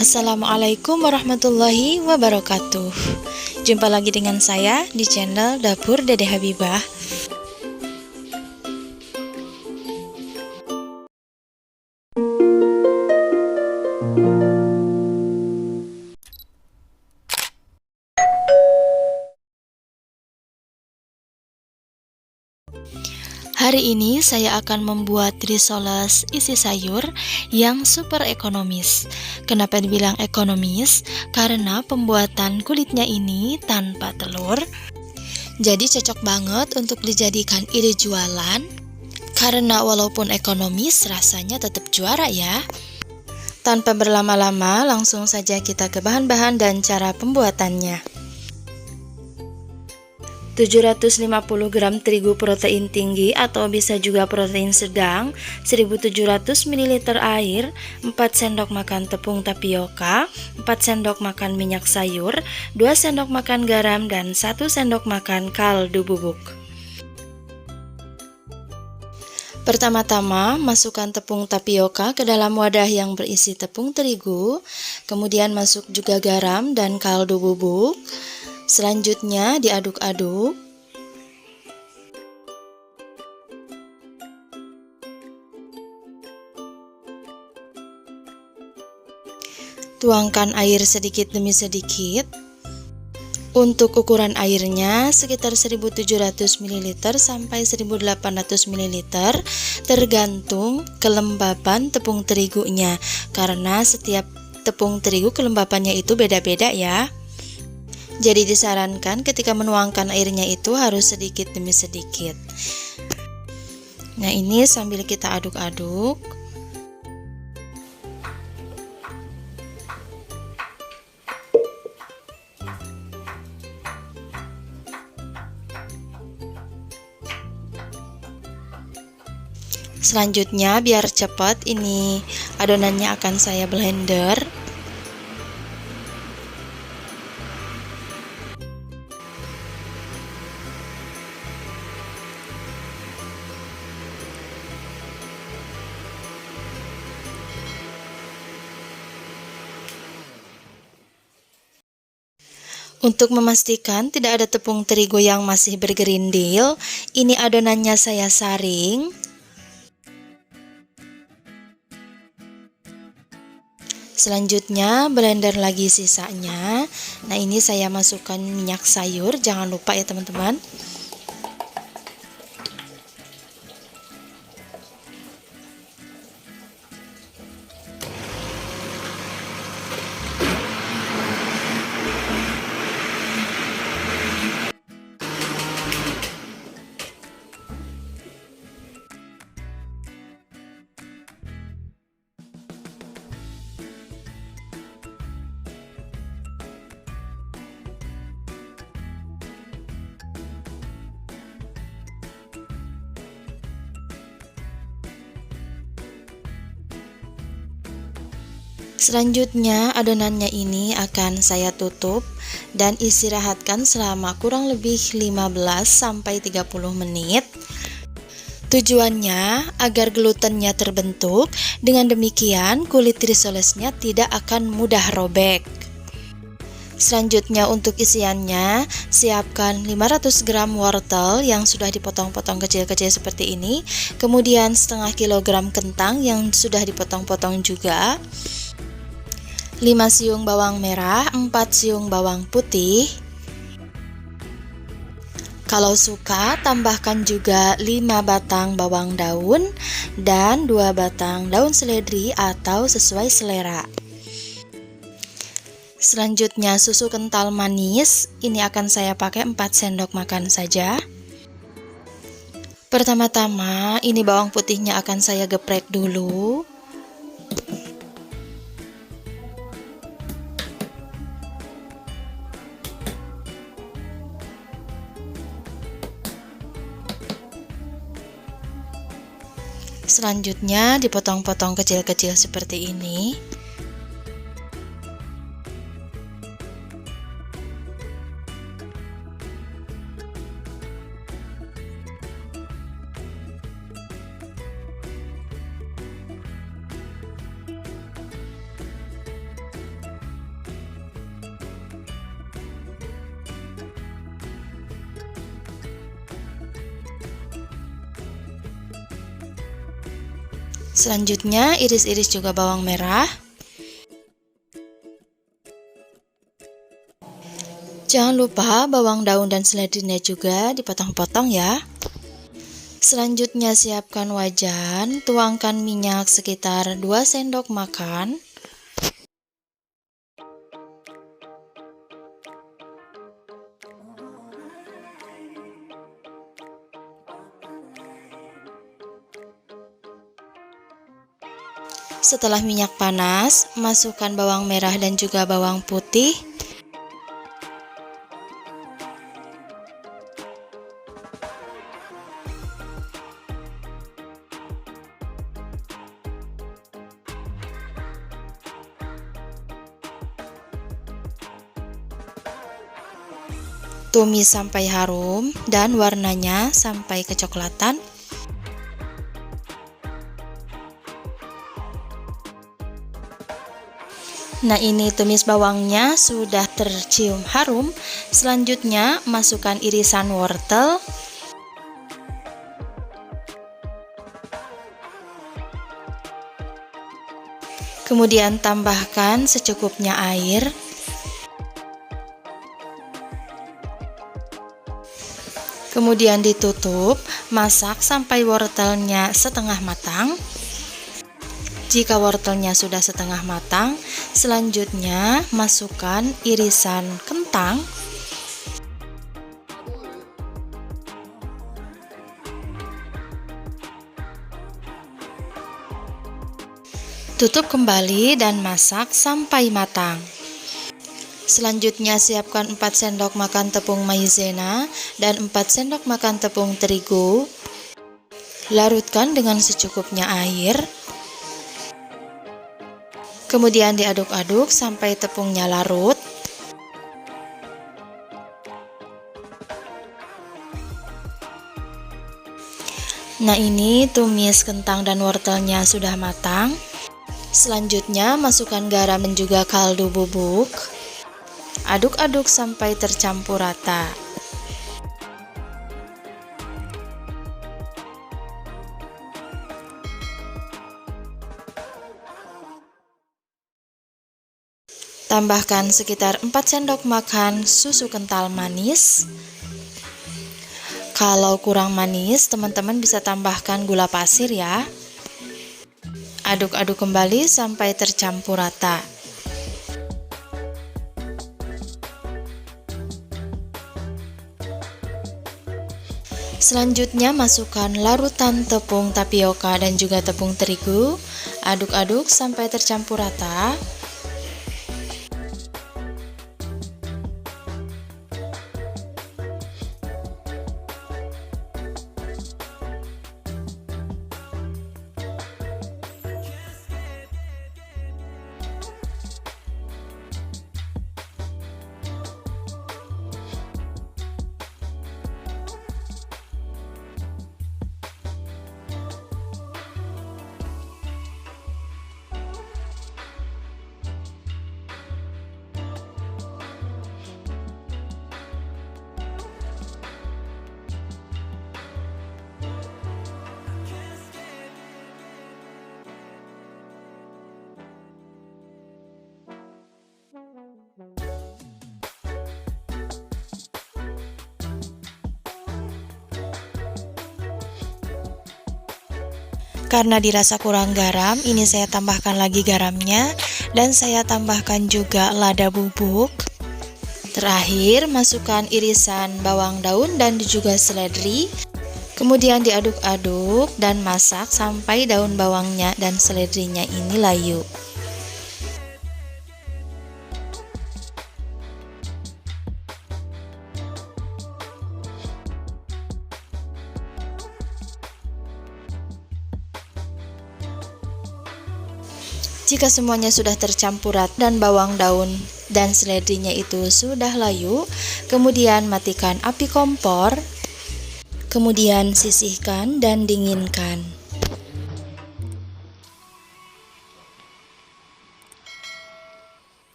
Assalamualaikum warahmatullahi wabarakatuh. Jumpa lagi dengan saya di channel Dapur Dede Habibah. Hari ini saya akan membuat risoles isi sayur yang super ekonomis. Kenapa dibilang ekonomis? Karena pembuatan kulitnya ini tanpa telur. Jadi cocok banget untuk dijadikan ide jualan. Karena walaupun ekonomis, rasanya tetap juara ya. Tanpa berlama-lama, langsung saja kita ke bahan-bahan dan cara pembuatannya. 750 gram terigu protein tinggi atau bisa juga protein sedang, 1700 ml air, 4 sendok makan tepung tapioka, 4 sendok makan minyak sayur, 2 sendok makan garam, dan 1 sendok makan kaldu bubuk. Pertama-tama, masukkan tepung tapioka ke dalam wadah yang berisi tepung terigu, kemudian masuk juga garam dan kaldu bubuk. Selanjutnya diaduk-aduk. Tuangkan air sedikit demi sedikit. Untuk ukuran airnya sekitar 1700 ml sampai 1800 ml, tergantung kelembapan tepung terigunya, karena setiap tepung terigu kelembapannya itu beda-beda ya. Jadi disarankan ketika menuangkan airnya itu harus sedikit demi sedikit. Nah, ini sambil kita aduk-aduk. Selanjutnya biar cepat, ini adonannya akan saya blender. Untuk memastikan tidak ada tepung terigu yang masih bergerindil, ini adonannya saya saring. Selanjutnya blender lagi sisanya. Nah, ini saya masukkan minyak sayur, jangan lupa ya teman-teman. Selanjutnya adonannya ini akan saya tutup dan istirahatkan selama kurang lebih 15-30 menit. Tujuannya agar glutennya terbentuk, dengan demikian kulit risolesnya tidak akan mudah robek. Selanjutnya untuk isiannya, siapkan 500 gram wortel yang sudah dipotong-potong kecil-kecil seperti ini, kemudian setengah kilogram kentang yang sudah dipotong-potong juga, 5 siung bawang merah, 4 siung bawang putih. Kalau suka, tambahkan juga 5 batang bawang daun dan 2 batang daun seledri atau sesuai selera. Selanjutnya susu kental manis, ini akan saya pakai 4 sendok makan saja. Pertama-tama, ini bawang putihnya akan saya geprek dulu. Selanjutnya dipotong-potong kecil-kecil seperti ini. Selanjutnya iris-iris juga bawang merah. Jangan lupa bawang daun dan seledrinya juga dipotong-potong ya. Selanjutnya siapkan wajan, tuangkan minyak sekitar 2 sendok makan. Setelah minyak panas, masukkan bawang merah dan juga bawang putih. Tumis sampai harum dan warnanya sampai kecoklatan. Nah, ini tumis bawangnya sudah tercium harum. Selanjutnya masukkan irisan wortel. Kemudian tambahkan secukupnya air. Kemudian ditutup, masak sampai wortelnya setengah matang. Jika wortelnya sudah setengah matang, selanjutnya masukkan irisan kentang. Tutup kembali dan masak sampai matang. Selanjutnya siapkan 4 sendok makan tepung maizena dan 4 sendok makan tepung terigu. Larutkan dengan secukupnya air. Kemudian diaduk-aduk sampai tepungnya larut. Nah, ini tumis kentang dan wortelnya sudah matang. Selanjutnya masukkan garam dan juga kaldu bubuk. Aduk-aduk sampai tercampur rata. Tambahkan sekitar 4 sendok makan susu kental manis. Kalau kurang manis, teman-teman bisa tambahkan gula pasir ya. Aduk-aduk kembali sampai tercampur rata. Selanjutnya masukkan larutan tepung tapioka dan juga tepung terigu. Aduk-aduk sampai tercampur rata. Karena dirasa kurang garam, ini saya tambahkan lagi garamnya dan saya tambahkan juga lada bubuk. Terakhir, masukkan irisan bawang daun dan juga seledri. Kemudian diaduk-aduk dan masak sampai daun bawangnya dan seledrinya ini layu. Jika semuanya sudah tercampur rata dan bawang daun dan seledrinya itu sudah layu, kemudian matikan api kompor, kemudian sisihkan dan dinginkan.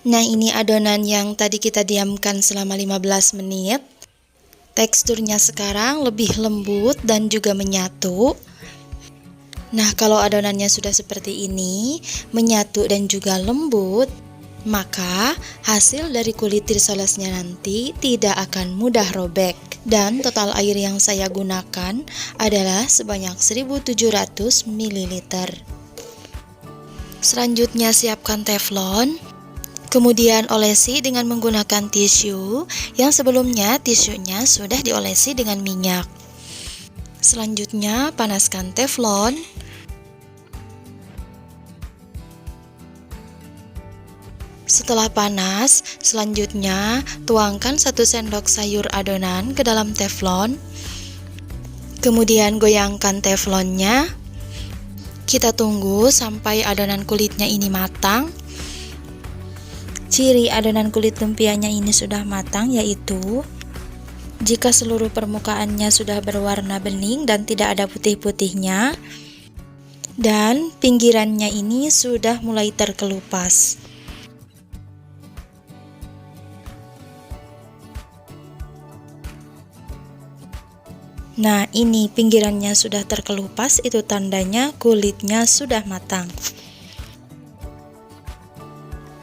Nah, ini adonan yang tadi kita diamkan selama 15 menit. Teksturnya sekarang lebih lembut dan juga menyatu. Nah, kalau adonannya sudah seperti ini, menyatu dan juga lembut, maka hasil dari kulit risolesnya nanti tidak akan mudah robek. Dan total air yang saya gunakan adalah sebanyak 1700 ml. Selanjutnya siapkan teflon, kemudian olesi dengan menggunakan tisu yang sebelumnya tisunya sudah diolesi dengan minyak. Selanjutnya panaskan teflon. Setelah panas, selanjutnya tuangkan 1 sendok sayur adonan ke dalam teflon. Kemudian goyangkan teflonnya. Kita tunggu sampai adonan kulitnya ini matang. Ciri adonan kulit lumpianya ini sudah matang yaitu jika seluruh permukaannya sudah berwarna bening dan tidak ada putih-putihnya, dan pinggirannya ini sudah mulai terkelupas. Nah, ini pinggirannya sudah terkelupas, itu tandanya kulitnya sudah matang.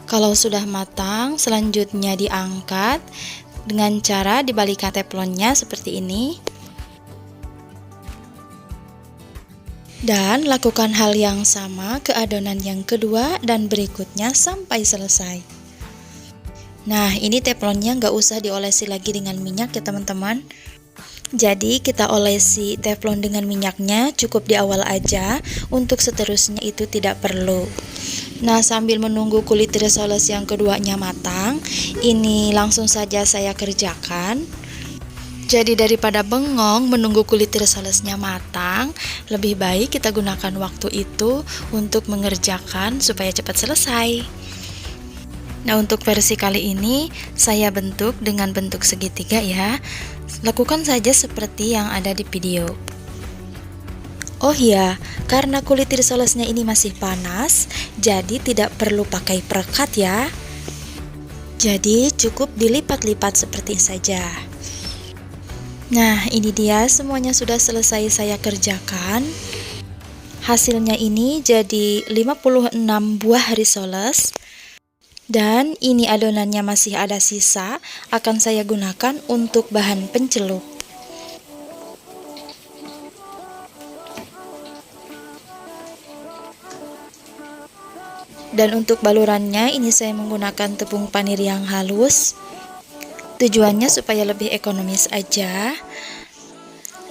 Kalau sudah matang, selanjutnya diangkat dengan cara dibalikan teflonnya seperti ini. Dan lakukan hal yang sama ke adonan yang kedua dan berikutnya sampai selesai. Nah, ini teflonnya nggak usah diolesi lagi dengan minyak ya teman-teman. Jadi kita olesi teflon dengan minyaknya cukup di awal aja, untuk seterusnya itu tidak perlu. Nah, sambil menunggu kulit risoles yang keduanya matang, ini langsung saja saya kerjakan. Jadi daripada bengong menunggu kulit risolesnya matang, lebih baik kita gunakan waktu itu untuk mengerjakan supaya cepat selesai. Nah, untuk versi kali ini saya bentuk dengan bentuk segitiga ya. Lakukan saja seperti yang ada di video. Oh iya, karena kulit risolesnya ini masih panas, jadi tidak perlu pakai perekat ya. Jadi cukup dilipat-lipat seperti saja. Nah, ini dia semuanya sudah selesai saya kerjakan. Hasilnya ini jadi 56 buah risoles. Dan ini adonannya masih ada sisa, akan saya gunakan untuk bahan pencelup. Dan untuk balurannya ini saya menggunakan tepung panir yang halus. Tujuannya supaya lebih ekonomis aja.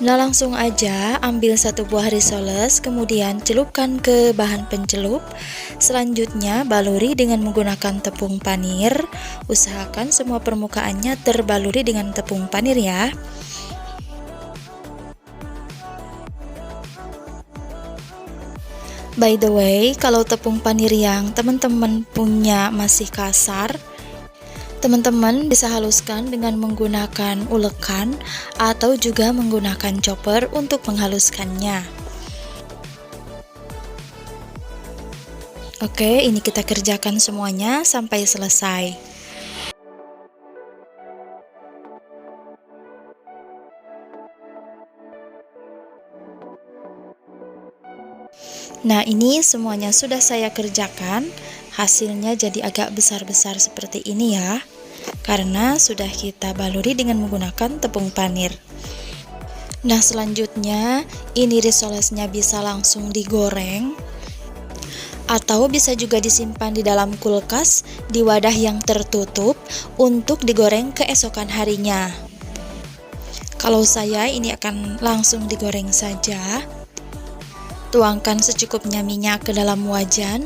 Nah, langsung aja ambil 1 buah risoles, kemudian celupkan ke bahan pencelup. Selanjutnya baluri dengan menggunakan tepung panir. Usahakan semua permukaannya terbaluri dengan tepung panir ya. By the way, kalau tepung panir yang teman-teman punya masih kasar, teman-teman bisa haluskan dengan menggunakan ulekan atau juga menggunakan chopper untuk menghaluskannya. Oke, ini kita kerjakan semuanya sampai selesai. Nah, ini semuanya sudah saya kerjakan. Hasilnya jadi agak besar-besar seperti ini ya, karena sudah kita baluri dengan menggunakan tepung panir. Nah, selanjutnya ini risolesnya bisa langsung digoreng atau bisa juga disimpan di dalam kulkas di wadah yang tertutup untuk digoreng keesokan harinya. Kalau saya ini akan langsung digoreng saja. Tuangkan secukupnya minyak ke dalam wajan.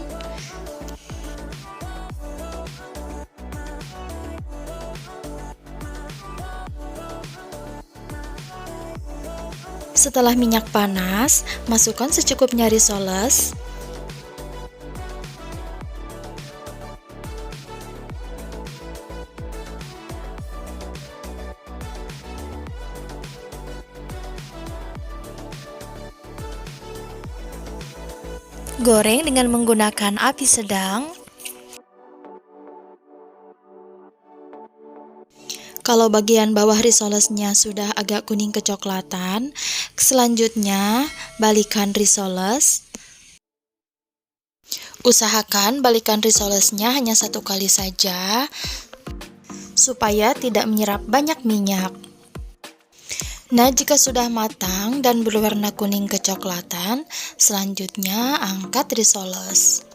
Setelah minyak panas, masukkan secukupnya risoles. Goreng dengan menggunakan api sedang. Kalau bagian bawah risolesnya sudah agak kuning kecoklatan, selanjutnya balikan risoles. Usahakan balikan risolesnya hanya 1 kali saja, supaya tidak menyerap banyak minyak. Nah, jika sudah matang dan berwarna kuning kecoklatan, selanjutnya angkat risoles.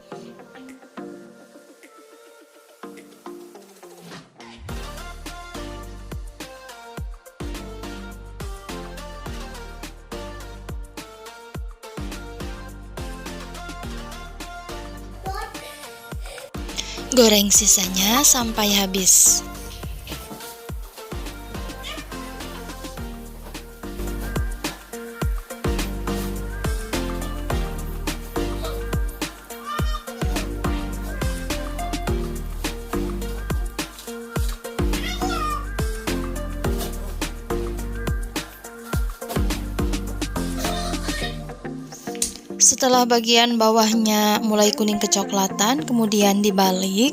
Goreng sisanya sampai habis. Setelah bagian bawahnya mulai kuning kecoklatan, kemudian dibalik.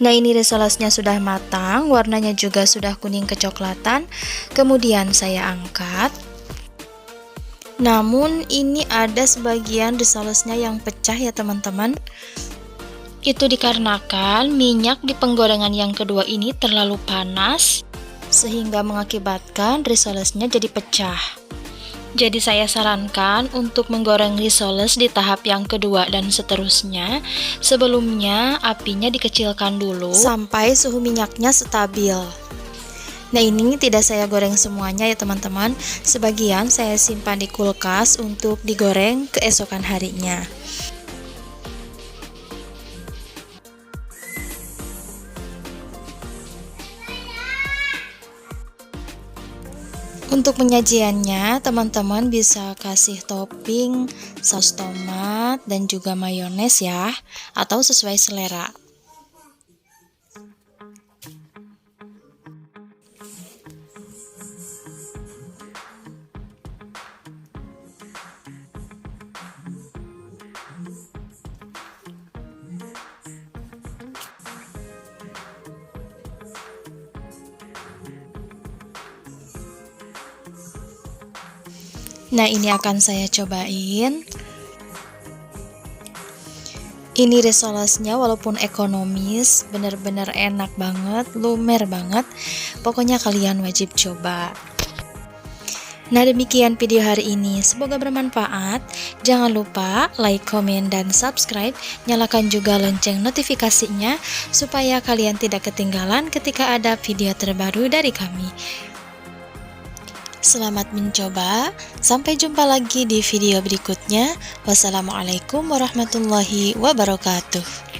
Nah, ini risolesnya sudah matang, warnanya juga sudah kuning kecoklatan. Kemudian saya angkat. Namun ini ada sebagian risolesnya yang pecah ya teman-teman. Itu dikarenakan minyak di penggorengan yang kedua ini terlalu panas, sehingga mengakibatkan risolesnya jadi pecah. Jadi saya sarankan untuk menggoreng risoles di tahap yang kedua dan seterusnya. Sebelumnya apinya dikecilkan dulu sampai suhu minyaknya stabil. Nah, ini tidak saya goreng semuanya ya teman-teman. Sebagian saya simpan di kulkas untuk digoreng keesokan harinya. Untuk penyajiannya, teman-teman bisa kasih topping saus tomat dan juga mayones ya, atau sesuai selera. Nah, ini akan saya cobain. Ini risolesnya walaupun ekonomis, bener-bener enak banget, lumer banget. Pokoknya kalian wajib coba. Nah, demikian video hari ini. Semoga bermanfaat. Jangan lupa like, komen, dan subscribe. Nyalakan juga lonceng notifikasinya supaya kalian tidak ketinggalan ketika ada video terbaru dari kami. Selamat mencoba, sampai jumpa lagi di video berikutnya. Wassalamualaikum warahmatullahi wabarakatuh.